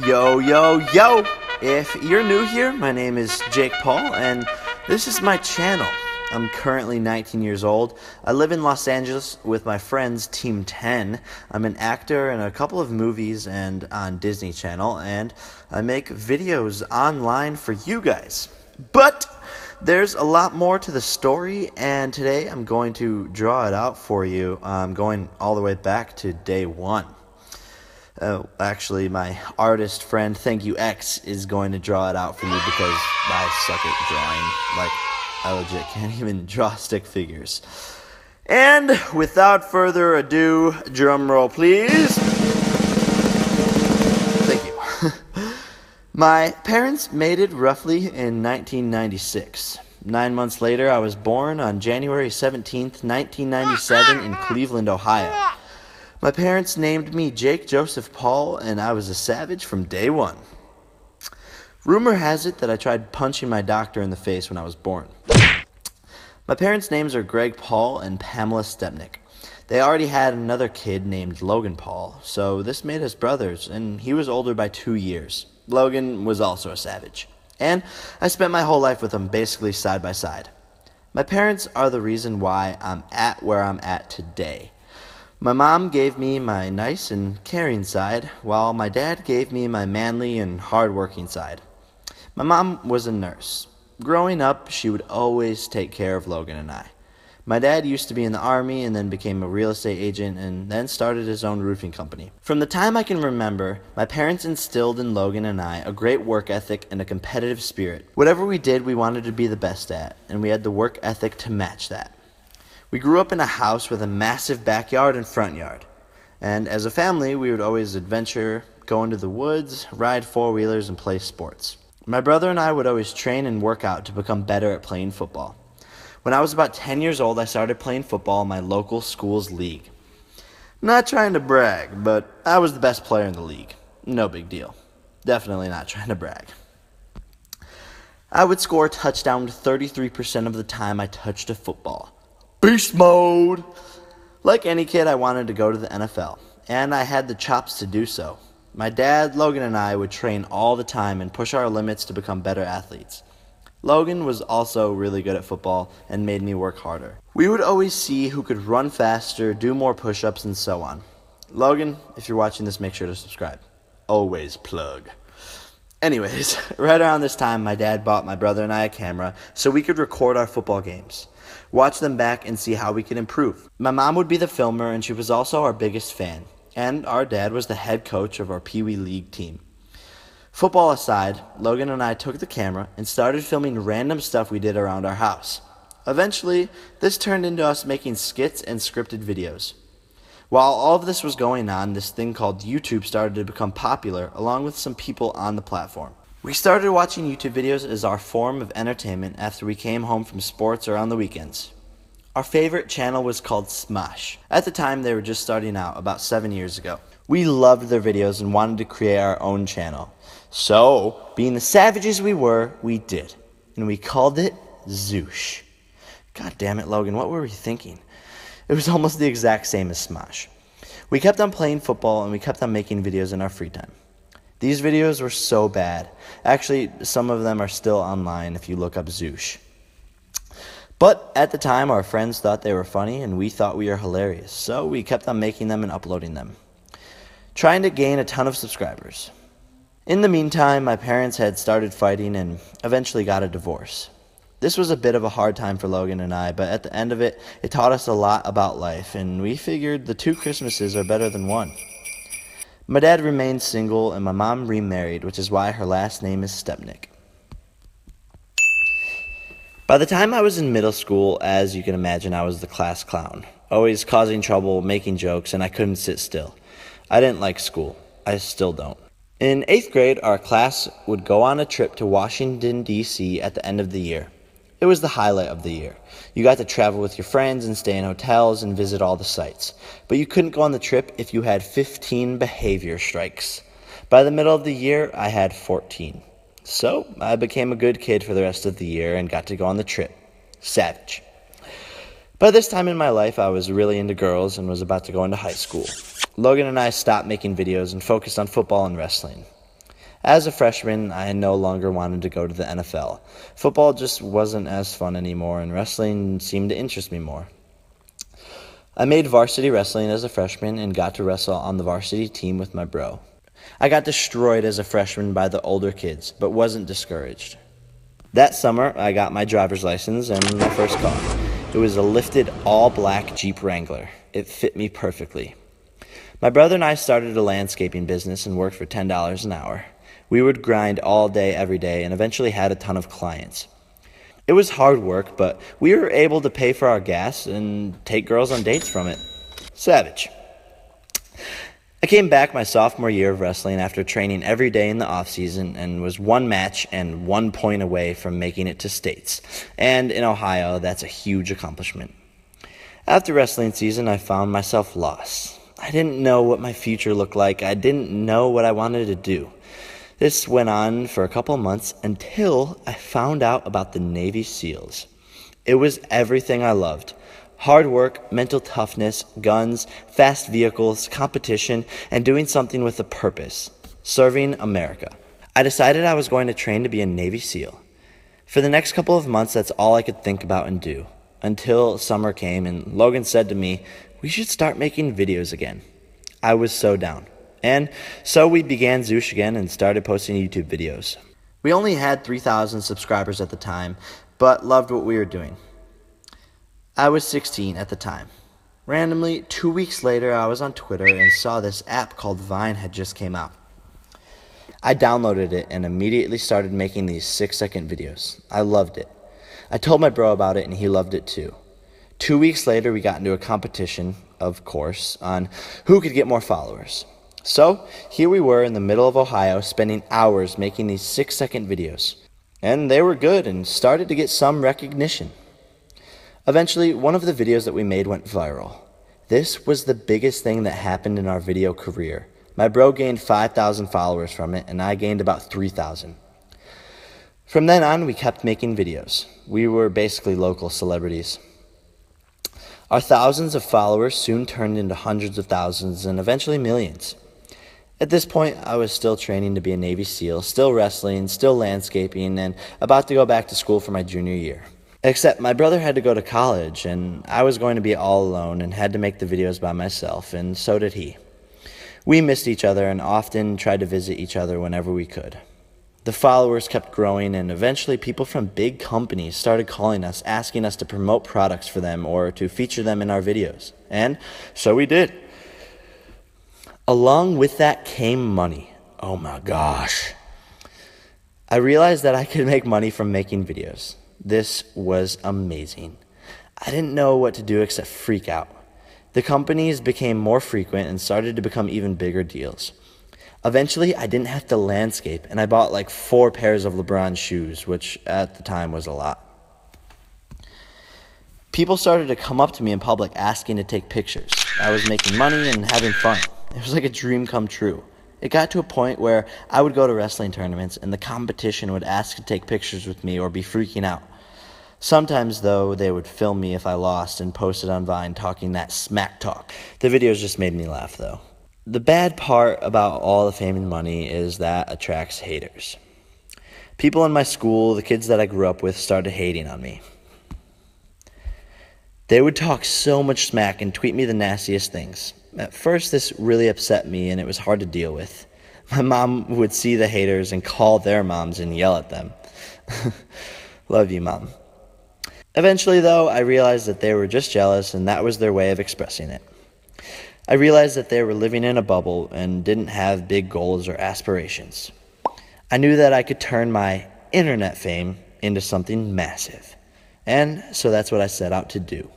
Yo, yo, yo! If you're new here, my name is Jake Paul, and this is my channel. I'm currently 19 years old. I live in Los Angeles with my friends, Team 10. I'm an actor in a couple of movies and on Disney Channel, and I make videos online for you guys. But there's a lot more to the story, and today I'm going to draw it out for you. I'm going all the way back to day one. Actually, my artist friend, Thank You X, is going to draw it out for you because I suck at drawing. Like, I legit can't even draw stick figures. And without further ado, drum roll please. Thank you. My parents mated roughly in 1996. 9 months later, I was born on January 17th, 1997 in Cleveland, Ohio. My parents named me Jake Joseph Paul, and I was a savage from day one. Rumor has it that I tried punching my doctor in the face when I was born. My parents' names are Greg Paul and Pamela Stepnick. They already had another kid named Logan Paul, so this made us brothers, and he was older by 2 years. Logan was also a savage, and I spent my whole life with him basically side by side. My parents are the reason why I'm at where I'm at today. My mom gave me my nice and caring side, while my dad gave me my manly and hard-working side. My mom was a nurse. Growing up, she would always take care of Logan and I. My dad used to be in the Army and then became a real estate agent and then started his own roofing company. From the time I can remember, my parents instilled in Logan and I a great work ethic and a competitive spirit. Whatever we did, we wanted to be the best at, and we had the work ethic to match that. We grew up in a house with a massive backyard and front yard. And as a family, we would always adventure, go into the woods, ride four-wheelers, and play sports. My brother and I would always train and work out to become better at playing football. When I was about 10 years old, I started playing football in my local school's league. Not trying to brag, but I was the best player in the league. No big deal. Definitely not trying to brag. I would score a touchdown 33% of the time I touched a football. Beast mode! Like any kid, I wanted to go to the NFL, and I had the chops to do so. My dad, Logan, and I would train all the time and push our limits to become better athletes. Logan was also really good at football and made me work harder. We would always see who could run faster, do more push-ups, and so on. Logan, if you're watching this, make sure to subscribe. Always plug. Anyways, right around this time, my dad bought my brother and I a camera so we could record our football games, watch them back, and see how we could improve. My mom would be the filmer, and she was also our biggest fan, and our dad was the head coach of our Pee Wee League team. Football aside, Logan and I took the camera and started filming random stuff we did around our house. Eventually, this turned into us making skits and scripted videos. While all of this was going on, this thing called YouTube started to become popular, along with some people on the platform. We started watching YouTube videos as our form of entertainment after we came home from sports or on the weekends. Our favorite channel was called Smosh. At the time, they were just starting out, about 7 years ago. We loved their videos and wanted to create our own channel. So, being the savages we were, we did. And we called it Zoosh. God damn it, Logan, what were we thinking? It was almost the exact same as Smosh. We kept on playing football and we kept on making videos in our free time. These videos were so bad. Actually, some of them are still online if you look up Zoosh. But at the time, our friends thought they were funny and we thought we were hilarious, so we kept on making them and uploading them, trying to gain a ton of subscribers. In the meantime, my parents had started fighting and eventually got a divorce. This was a bit of a hard time for Logan and I, but at the end of it, it taught us a lot about life, and we figured the 2 Christmases are better than 1. My dad remained single, and my mom remarried, which is why her last name is Stepnick. By the time I was in middle school, as you can imagine, I was the class clown, always causing trouble, making jokes, and I couldn't sit still. I didn't like school. I still don't. In 8th grade, our class would go on a trip to Washington, D.C. at the end of the year. It was the highlight of the year. You got to travel with your friends and stay in hotels and visit all the sites. But you couldn't go on the trip if you had 15 behavior strikes. By the middle of the year, I had 14. So I became a good kid for the rest of the year and got to go on the trip. Savage. By this time in my life, I was really into girls and was about to go into high school. Logan and I stopped making videos and focused on football and wrestling. As a freshman, I no longer wanted to go to the NFL. Football just wasn't as fun anymore, and wrestling seemed to interest me more. I made varsity wrestling as a freshman and got to wrestle on the varsity team with my bro. I got destroyed as a freshman by the older kids, but wasn't discouraged. That summer, I got my driver's license and my first car. It was a lifted all-black Jeep Wrangler. It fit me perfectly. My brother and I started a landscaping business and worked for $10 an hour. We would grind all day, every day, and eventually had a ton of clients. It was hard work, but we were able to pay for our gas and take girls on dates from it. Savage. I came back my sophomore year of wrestling after training every day in the off-season and was one match and 1 point away from making it to states. And in Ohio, that's a huge accomplishment. After wrestling season, I found myself lost. I didn't know what my future looked like. I didn't know what I wanted to do. This went on for a couple of months until I found out about the Navy SEALs. It was everything I loved. Hard work, mental toughness, guns, fast vehicles, competition, and doing something with a purpose. Serving America. I decided I was going to train to be a Navy SEAL. For the next couple of months, that's all I could think about and do. Until summer came and Logan said to me, "We should start making videos again." I was so down. And so we began Zoosh again and started posting YouTube videos. We only had 3,000 subscribers at the time, but loved what we were doing. I was 16 at the time. Randomly, 2 weeks later, I was on Twitter and saw this app called Vine had just came out. I downloaded it and immediately started making these 6-second videos. I loved it. I told my bro about it and he loved it too. 2 weeks later, we got into a competition, of course, on who could get more followers. So, here we were in the middle of Ohio spending hours making these 6-second videos. And they were good and started to get some recognition. Eventually, one of the videos that we made went viral. This was the biggest thing that happened in our video career. My bro gained 5,000 followers from it, and I gained about 3,000. From then on, we kept making videos. We were basically local celebrities. Our thousands of followers soon turned into hundreds of thousands and eventually millions. At this point, I was still training to be a Navy SEAL, still wrestling, still landscaping, and about to go back to school for my junior year. Except my brother had to go to college, and I was going to be all alone and had to make the videos by myself, and so did he. We missed each other and often tried to visit each other whenever we could. The followers kept growing, and eventually people from big companies started calling us, asking us to promote products for them or to feature them in our videos. And so we did. Along with that came money. Oh my gosh. I realized that I could make money from making videos. This was amazing. I didn't know what to do except freak out. The companies became more frequent and started to become even bigger deals. Eventually, I didn't have to landscape, and I bought like 4 pairs of LeBron shoes, which at the time was a lot. People started to come up to me in public asking to take pictures. I was making money and having fun. It was like a dream come true. It got to a point where I would go to wrestling tournaments and the competition would ask to take pictures with me or be freaking out. Sometimes, though, they would film me if I lost and post it on Vine talking that smack talk. The videos just made me laugh, though. The bad part about all the fame and money is that attracts haters. People in my school, the kids that I grew up with, started hating on me. They would talk so much smack and tweet me the nastiest things. At first, this really upset me, and it was hard to deal with. My mom would see the haters and call their moms and yell at them. Love you, Mom. Eventually, though, I realized that they were just jealous, and that was their way of expressing it. I realized that they were living in a bubble and didn't have big goals or aspirations. I knew that I could turn my internet fame into something massive. And so that's what I set out to do.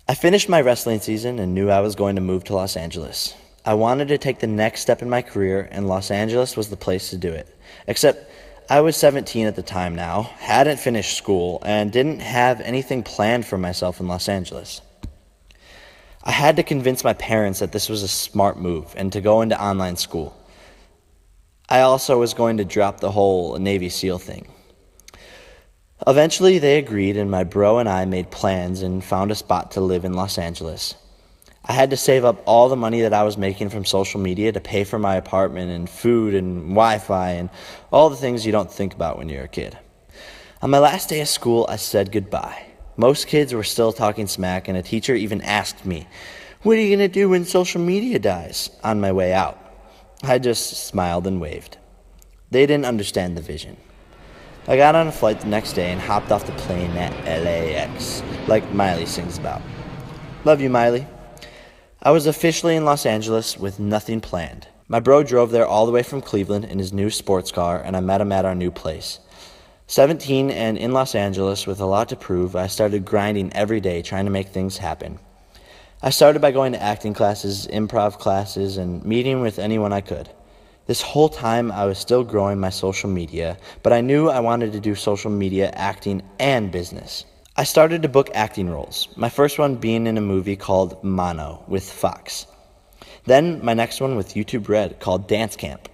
I finished my wrestling season and knew I was going to move to Los Angeles. I wanted to take the next step in my career, and Los Angeles was the place to do it. Except I was 17 at the time now, hadn't finished school, and didn't have anything planned for myself in Los Angeles. I had to convince my parents that this was a smart move and to go into online school. I also was going to drop the whole Navy SEAL thing. Eventually, they agreed, and my bro and I made plans and found a spot to live in Los Angeles. I had to save up all the money that I was making from social media to pay for my apartment and food and Wi-Fi and all the things you don't think about when you're a kid. On my last day of school, I said goodbye. Most kids were still talking smack, and a teacher even asked me, "What are you going to do when social media dies?" on my way out. I just smiled and waved. They didn't understand the vision. I got on a flight the next day and hopped off the plane at LAX, like Miley sings about. Love you, Miley. I was officially in Los Angeles with nothing planned. My bro drove there all the way from Cleveland in his new sports car, and I met him at our new place. 17 and in Los Angeles with a lot to prove, I started grinding every day trying to make things happen. I started by going to acting classes, improv classes, and meeting with anyone I could. This whole time I was still growing my social media, but I knew I wanted to do social media, acting, and business. I started to book acting roles, my first one being in a movie called Mono with Fox. Then my next one with YouTube Red called Dance Camp.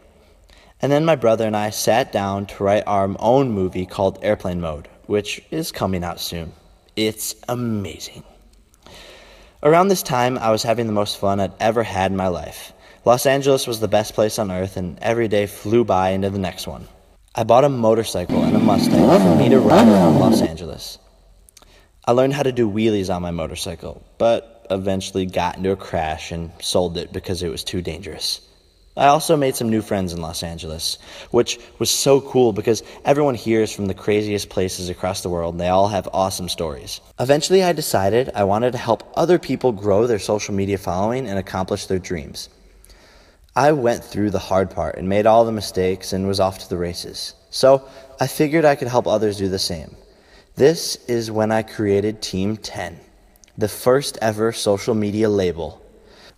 And then my brother and I sat down to write our own movie called Airplane Mode, which is coming out soon. It's amazing. Around this time, I was having the most fun I'd ever had in my life. Los Angeles was the best place on earth, and every day flew by into the next one. I bought a motorcycle and a Mustang for me to ride around Los Angeles. I learned how to do wheelies on my motorcycle, but eventually got into a crash and sold it because it was too dangerous. I also made some new friends in Los Angeles, which was so cool because everyone here is from the craziest places across the world, and they all have awesome stories. Eventually, I decided I wanted to help other people grow their social media following and accomplish their dreams. I went through the hard part and made all the mistakes and was off to the races. So I figured I could help others do the same. This is when I created Team 10, the first ever social media label,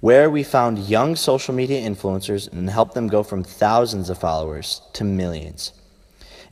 where we found young social media influencers and helped them go from thousands of followers to millions.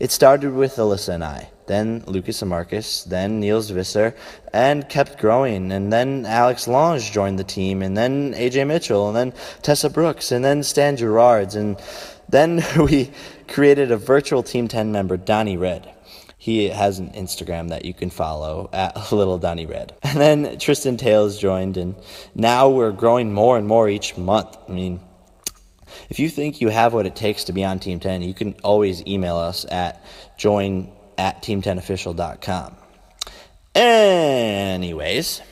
It started with Alyssa and I, then Lucas and Marcus, then Niels Visser, and kept growing. And then Alex Lange joined the team, and then AJ Mitchell, and then Tessa Brooks, and then Stan Gerards. And then we created a virtual Team 10 member, Donnie Red. He has an Instagram that you can follow at Little Donnie Red. And then Tristan Tales joined, and now we're growing more and more each month. I mean, if you think you have what it takes to be on Team 10, you can always email us at join@team10official.com. Anyways,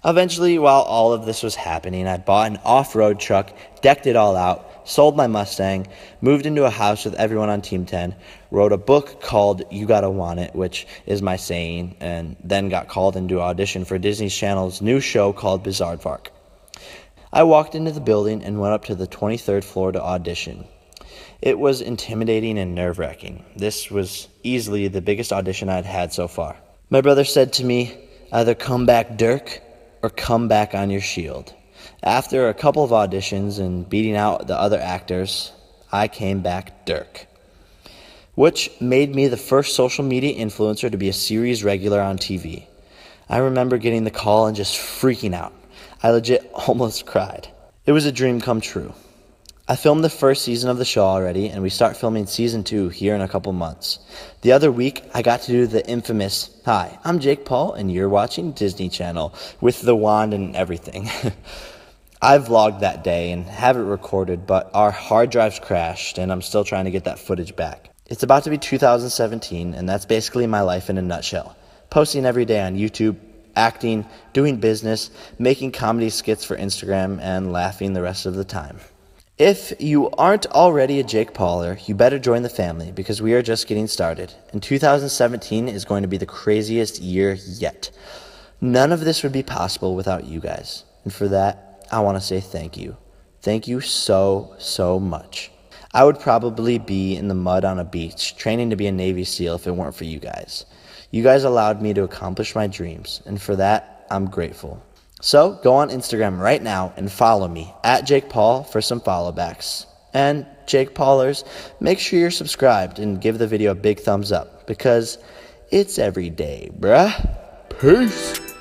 eventually, while all of this was happening, I bought an off-road truck, decked it all out, sold my Mustang, moved into a house with everyone on Team 10, wrote a book called You Gotta Want It, which is my saying, and then got called into audition for Disney Channel's new show called Bizaardvark. I walked into the building and went up to the 23rd floor to audition. It was intimidating and nerve-wracking. This was easily the biggest audition I'd had so far. My brother said to me, "Either come back Dirk or come back on your shield." After a couple of auditions and beating out the other actors, I came back Dirk, which made me the first social media influencer to be a series regular on TV. I remember getting the call and just freaking out. I legit almost cried. It was a dream come true. I filmed the first season of the show already, and we start filming season 2 here in a couple months. The other week, I got to do the infamous, "Hi, I'm Jake Paul, and you're watching Disney Channel," with the wand and everything. I vlogged that day and have it recorded, but our hard drives crashed, and I'm still trying to get that footage back. It's about to be 2017, and that's basically my life in a nutshell. Posting every day on YouTube, acting, doing business, making comedy skits for Instagram, and laughing the rest of the time. If you aren't already a Jake Pauler, you better join the family because we are just getting started, and 2017 is going to be the craziest year yet. None of this would be possible without you guys, and for that, I want to say thank you. Thank you so, so much. I would probably be in the mud on a beach training to be a Navy SEAL if it weren't for you guys. You guys allowed me to accomplish my dreams, and for that, I'm grateful. So go on Instagram right now and follow me at Jake Paul for some follow backs. And Jake Paulers, make sure you're subscribed and give the video a big thumbs up because it's every day, bruh. Peace.